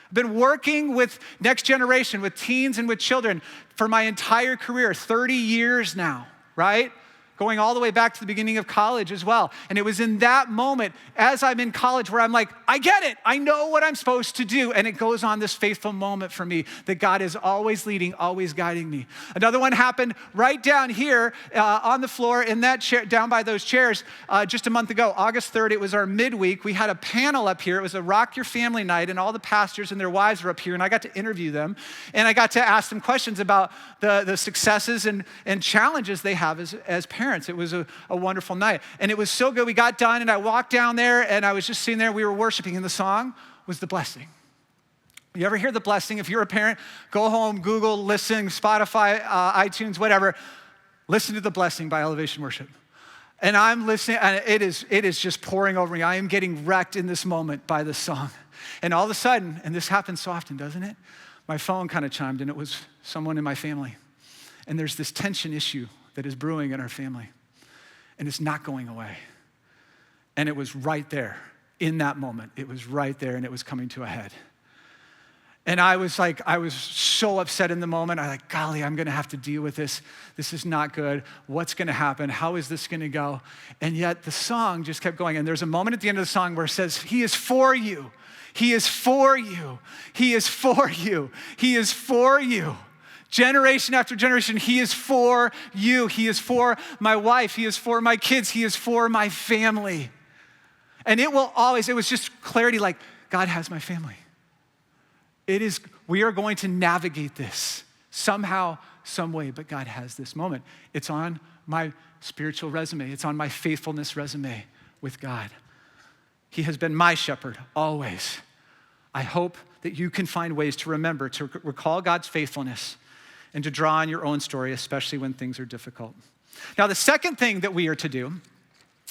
I've been working with next generation, with teens and with children for my entire career, 30 years now, right? going all the way back to the beginning of college as well. And it was in that moment, as I'm in college, where I'm like, I get it. I know what I'm supposed to do. And it goes on this faithful moment for me that God is always leading, always guiding me. Another one happened right down here on the floor in that chair, down by those chairs, just a month ago, August 3rd. It was our midweek. We had a panel up here. It was a Rock Your Family night, and all the pastors and their wives were up here, and I got to interview them. And I got to ask them questions about the successes and challenges they have as parents. It was a wonderful night. And it was so good. We got done, and I walked down there, and I was just sitting there. We were worshiping, and the song was The Blessing. You ever hear The Blessing? If you're a parent, go home, Google, listen, Spotify, iTunes, whatever. Listen to The Blessing by Elevation Worship. And I'm listening, and it is just pouring over me. I am getting wrecked in this moment by this song. And all of a sudden, and this happens so often, doesn't it? My phone kind of chimed, and it was someone in my family. And there's this tension issue that is brewing in our family, and it's not going away. And it was right there in that moment. It was right there, and it was coming to a head. And I was so upset in the moment. I like, golly, I'm gonna have to deal with this. This is not good. What's gonna happen? How is this gonna go? And yet the song just kept going. And there's a moment at the end of the song where it says, He is for you. He is for you. He is for you. He is for you. Generation after generation, He is for you. He is for my wife. He is for my kids. He is for my family. And it was just clarity, like, God has my family. We are going to navigate this somehow, some way, but God has this moment. It's on my spiritual resume. It's on my faithfulness resume with God. He has been my shepherd always. I hope that you can find ways to remember, to recall God's faithfulness, and to draw on your own story, especially when things are difficult. Now, the second thing that we are to do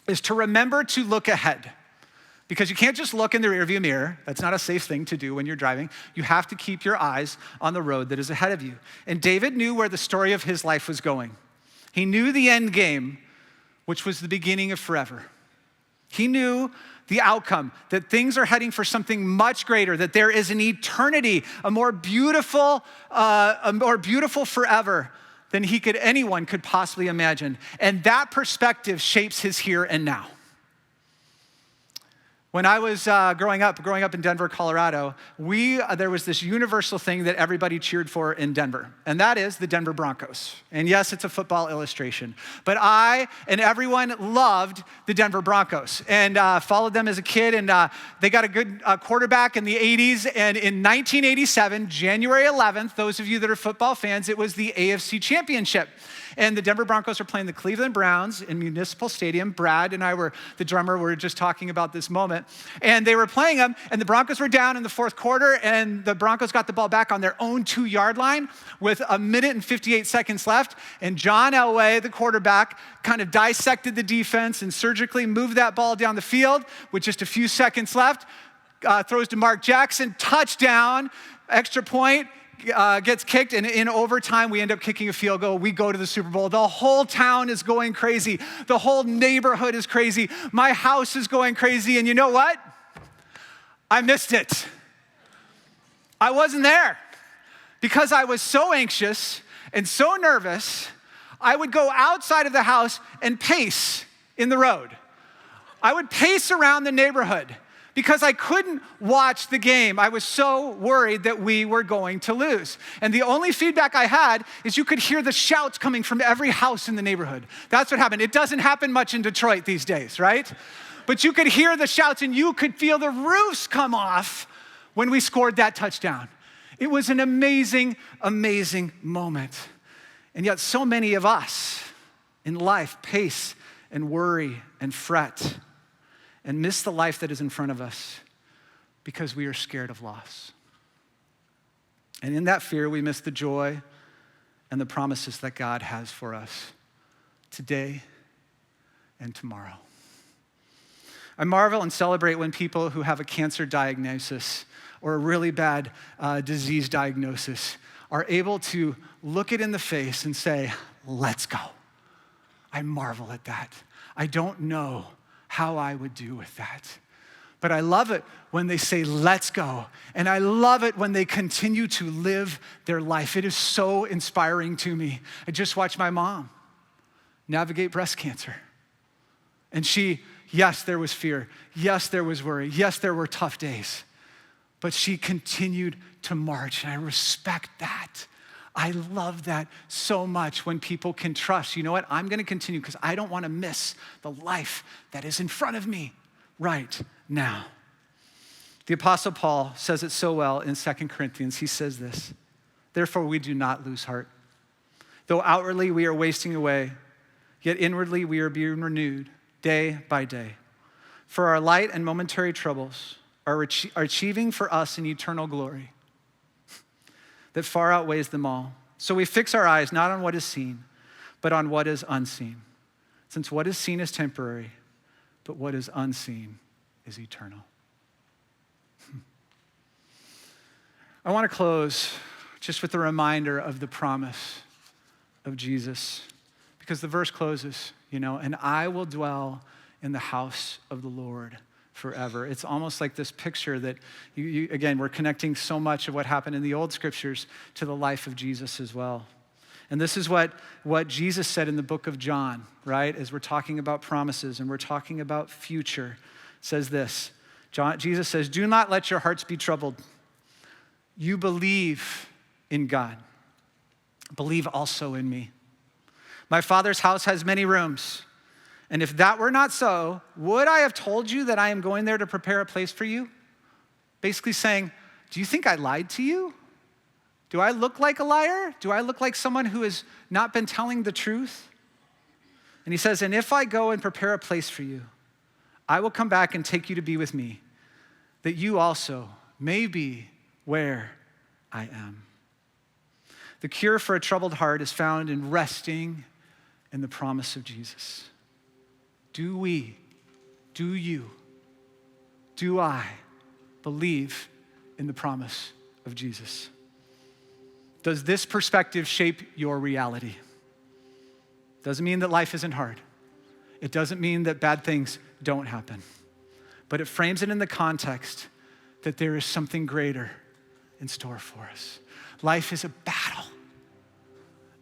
is to remember to look ahead. Because you can't just look in the rearview mirror. That's not a safe thing to do when you're driving. You have to keep your eyes on the road that is ahead of you. And David knew where the story of his life was going. He knew the end game, which was the beginning of forever. He knew the outcome, that things are heading for something much greater, that there is an eternity, a more beautiful forever than anyone could possibly imagine. And that perspective shapes his here and now. When I was growing up in Denver, Colorado, there was this universal thing that everybody cheered for in Denver, and that is the Denver Broncos. And yes, it's a football illustration, but I and everyone loved the Denver Broncos and followed them as a kid, and they got a good quarterback in the 80s, and in 1987, January 11th, those of you that are football fans, it was the AFC Championship. And the Denver Broncos were playing the Cleveland Browns in Municipal Stadium. Brad and I the drummer, were just talking about this moment. And they were playing them, and the Broncos were down in the fourth quarter, and the Broncos got the ball back on their own 2-yard line with 1 minute and 58 seconds left. And John Elway, the quarterback, kind of dissected the defense and surgically moved that ball down the field with just a few seconds left, throws to Mark Jackson, touchdown, extra point, gets kicked, and in overtime, we end up kicking a field goal. We go to the Super Bowl. The whole town is going crazy. The whole neighborhood is crazy. My house is going crazy, and you know what? I missed it. I wasn't there because I was so anxious and so nervous. I would go outside of the house and pace in the road. I would pace around the neighborhood because I couldn't watch the game. I was so worried that we were going to lose. And the only feedback I had is you could hear the shouts coming from every house in the neighborhood. That's what happened. It doesn't happen much in Detroit these days, right? But you could hear the shouts, and you could feel the roofs come off when we scored that touchdown. It was an amazing, amazing moment. And yet so many of us in life pace and worry and fret and miss the life that is in front of us because we are scared of loss. And in that fear, we miss the joy and the promises that God has for us today and tomorrow. I marvel and celebrate when people who have a cancer diagnosis or a really bad disease diagnosis are able to look it in the face and say, let's go. I marvel at that. I don't know how I would do with that. But I love it when they say, let's go. And I love it when they continue to live their life. It is so inspiring to me. I just watched my mom navigate breast cancer. And yes, there was fear. Yes, there was worry. Yes, there were tough days. But she continued to march, and I respect that. I love that so much when people can trust, you know what, I'm gonna continue because I don't wanna miss the life that is in front of me right now. The Apostle Paul says it so well in 2 Corinthians. He says this, therefore we do not lose heart. Though outwardly we are wasting away, yet inwardly we are being renewed day by day. For our light and momentary troubles are achieving for us an eternal glory that far outweighs them all. So we fix our eyes not on what is seen, but on what is unseen. Since what is seen is temporary, but what is unseen is eternal. I want to close just with a reminder of the promise of Jesus, because the verse closes, and I will dwell in the house of the Lord forever. It's almost like this picture that, again, we're connecting so much of what happened in the old scriptures to the life of Jesus as well. And this is what Jesus said in the book of John, right? As we're talking about promises and we're talking about future, it says this. Jesus says, do not let your hearts be troubled. You believe in God. Believe also in me. My Father's house has many rooms. And if that were not so, would I have told you that I am going there to prepare a place for you? Basically saying, do you think I lied to you? Do I look like a liar? Do I look like someone who has not been telling the truth? And he says, and if I go and prepare a place for you, I will come back and take you to be with me, that you also may be where I am. The cure for a troubled heart is found in resting in the promise of Jesus. Do you, do I believe in the promise of Jesus? Does this perspective shape your reality? Doesn't mean that life isn't hard. It doesn't mean that bad things don't happen. But it frames it in the context that there is something greater in store for us. Life is a battle.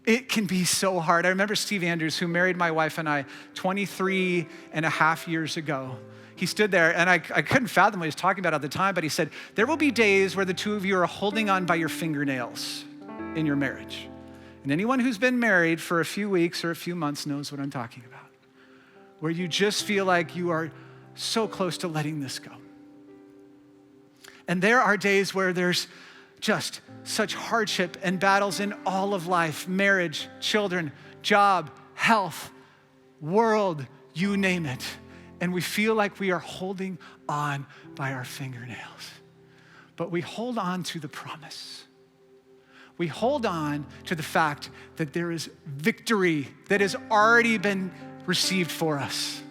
It can be so hard. I remember Steve Andrews, who married my wife and I 23 and a half years ago. He stood there, and I couldn't fathom what he was talking about at the time, but he said, there will be days where the two of you are holding on by your fingernails in your marriage. And anyone who's been married for a few weeks or a few months knows what I'm talking about, where you just feel like you are so close to letting this go. And there are days where there's just such hardship and battles in all of life, marriage, children, job, health, world, you name it. And we feel like we are holding on by our fingernails. But we hold on to the promise. We hold on to the fact that there is victory that has already been received for us.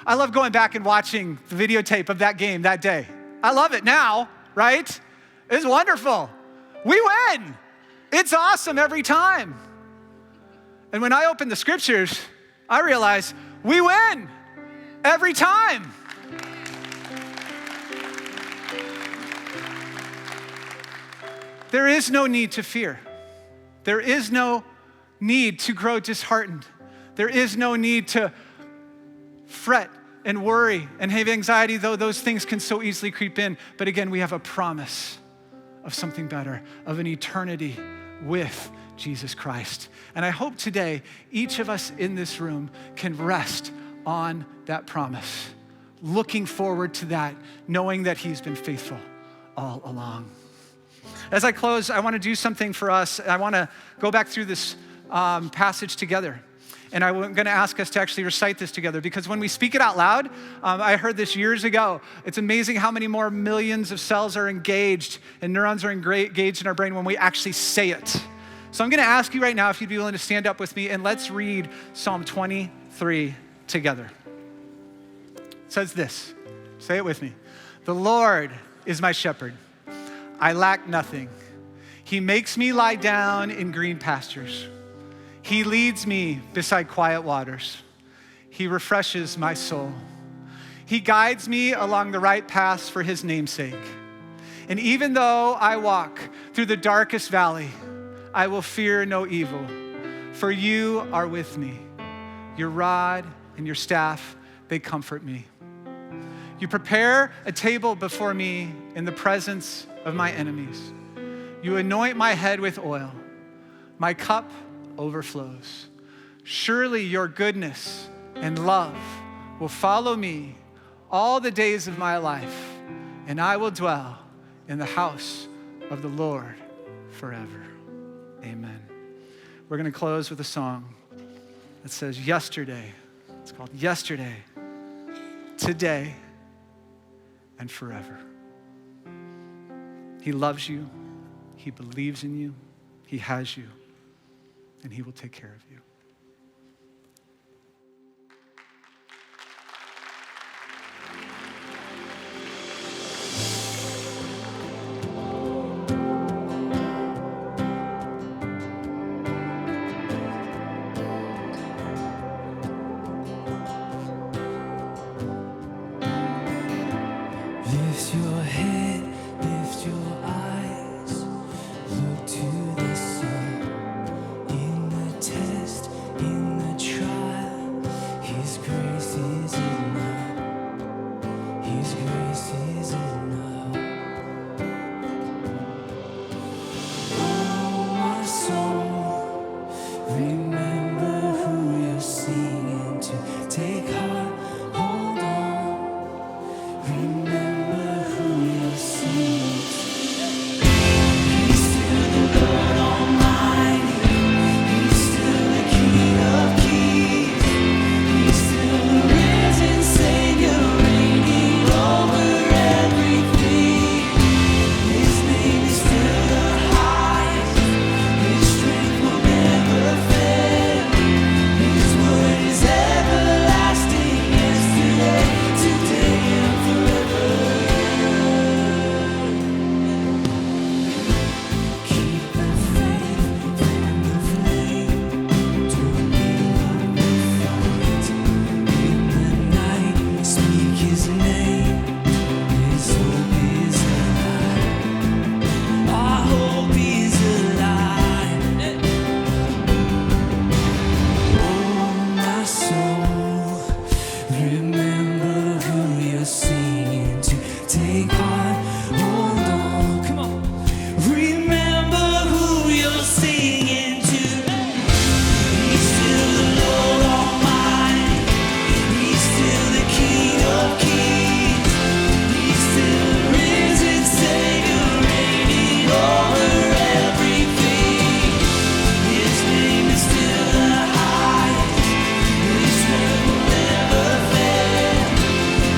I love going back and watching the videotape of that game that day. I love it now, right? It's wonderful. We win. It's awesome every time. And when I open the scriptures, I realize we win every time. There is no need to fear. There is no need to grow disheartened. There is no need to fret and worry and have anxiety, though those things can so easily creep in. But again, we have a promise of something better, of an eternity with Jesus Christ. And I hope today, each of us in this room can rest on that promise, looking forward to that, knowing that he's been faithful all along. As I close, I want to do something for us. I want to go back through this passage together. And I'm going to ask us to actually recite this together, because when we speak it out loud, I heard this years ago, it's amazing how many more millions of cells are engaged and neurons are engaged in our brain when we actually say it. So I'm going to ask you right now if you'd be willing to stand up with me, and let's read Psalm 23 together. It says this, say it with me. The Lord is my shepherd. I lack nothing. He makes me lie down in green pastures. He leads me beside quiet waters. He refreshes my soul. He guides me along the right paths for his name's sake. And even though I walk through the darkest valley, I will fear no evil, for you are with me. Your rod and your staff, they comfort me. You prepare a table before me in the presence of my enemies. You anoint my head with oil. My cup overflows. Surely your goodness and love will follow me all the days of my life, and I will dwell in the house of the Lord forever. Amen. We're going to close with a song that says, Yesterday. It's called Yesterday, Today, and Forever. He loves you. He believes in you. He has you. And he will take care of you. Lift your head, lift your eyes, look to the sun. In the test, in the trial, His grace is enough. His grace is enough. Oh, my soul, remember who you're singing to. Take heart, hold on. Remember who you're singing to. He's still the Lord Almighty. He's still the King of Kings. He's still the risen Savior, reigning over everything. His name is still the highest. His strength will never fail. His word is everlasting, yesterday, today, and forever. Keep the faith and the flame. Don't give up the fight. In the night, speak His name. His hope is alive. Our hope is alive. Oh, my soul, remember who you're singing to. Take heart, hold on. Come on. Remember who you're singing to. He's still the Lord Almighty. He's still the King of Kings. He's still the risen Savior, reigning over everything. His name is still the highest. His strength will never fail.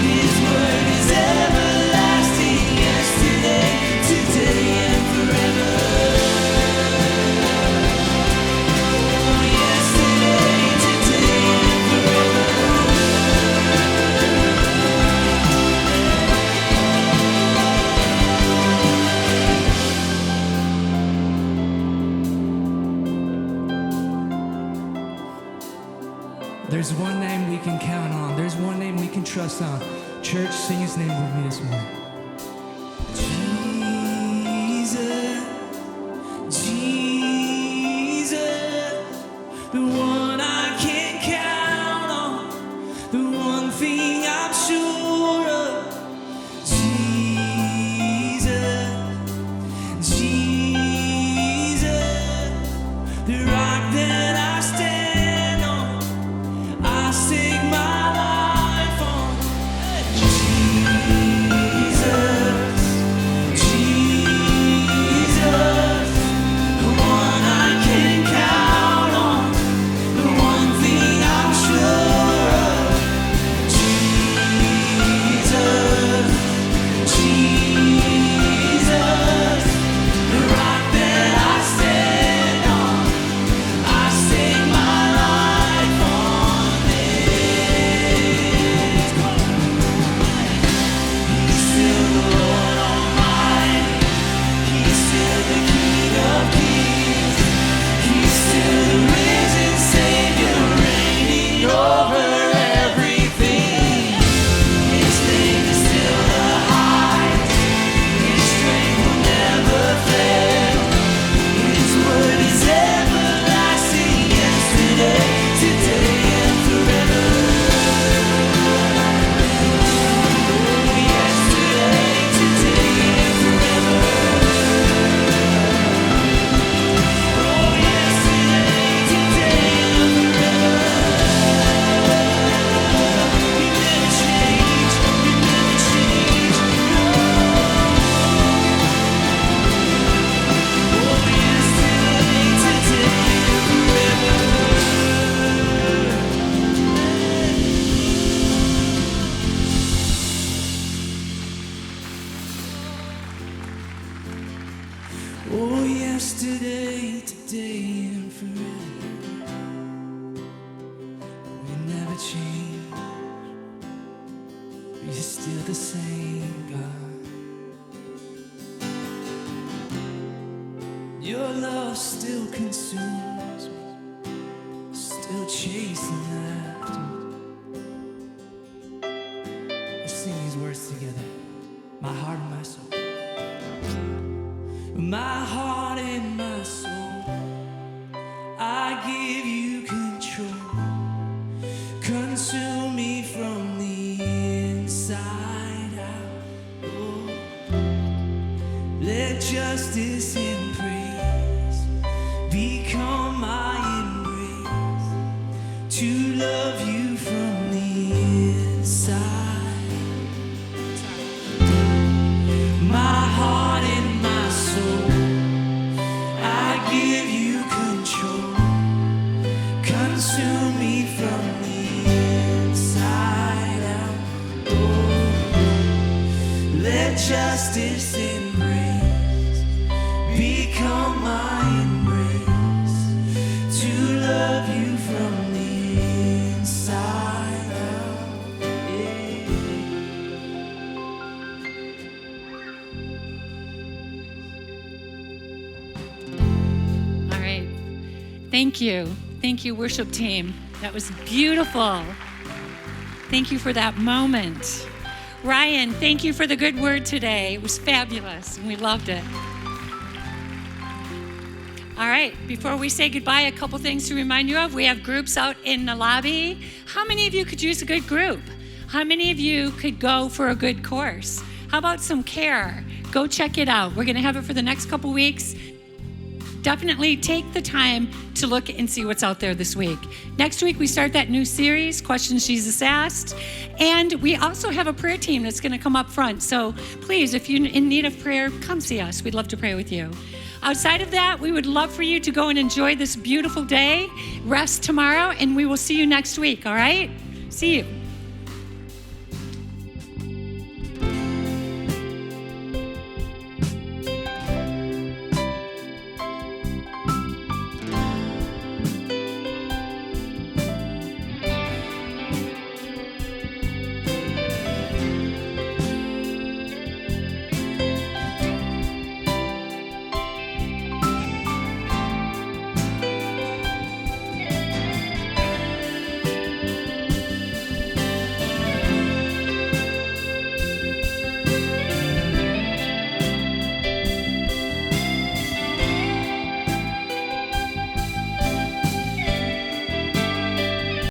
His word is everlasting, yesterday, today, and forever. Oh, yesterday, today, and forever. There's one name we can count on. There's one name we can trust on. Church, sing His name with me this morning. Jesus, Jesus, the one I can count on, the one thing I'm sure of. Jesus, Jesus, the rock that I stand on. I stake my life on. Jesus, Jesus, the one I can count on, the one thing I'm sure of. Jesus, Jesus, the rock that I stand on. I stake consumes me, still chasing after me. Let's sing these words together. My heart and my soul. My heart and my soul, I give you control. Consume me from the inside out. Oh, let justice and praise become my embrace, to love you from the inside. My heart and my soul, I give you control. Consume me from the inside out. Oh, let justice and grace become my embrace, to love you from the inside out. Yeah. All right. Thank you. Thank you, worship team. That was beautiful. Thank you for that moment. Ryan, thank you for the good word today. It was fabulous, and we loved it. All right, before we say goodbye, a couple things to remind you of. We have groups out in the lobby. How many of you could use a good group? How many of you could go for a good course? How about some care? Go check it out. We're going to have it for the next couple weeks. Definitely take the time to look and see what's out there this week. Next week, we start that new series, Questions Jesus Asked. And we also have a prayer team that's going to come up front. So please, if you're in need of prayer, come see us. We'd love to pray with you. Outside of that, we would love for you to go and enjoy this beautiful day, rest tomorrow, and we will see you next week, all right? See you.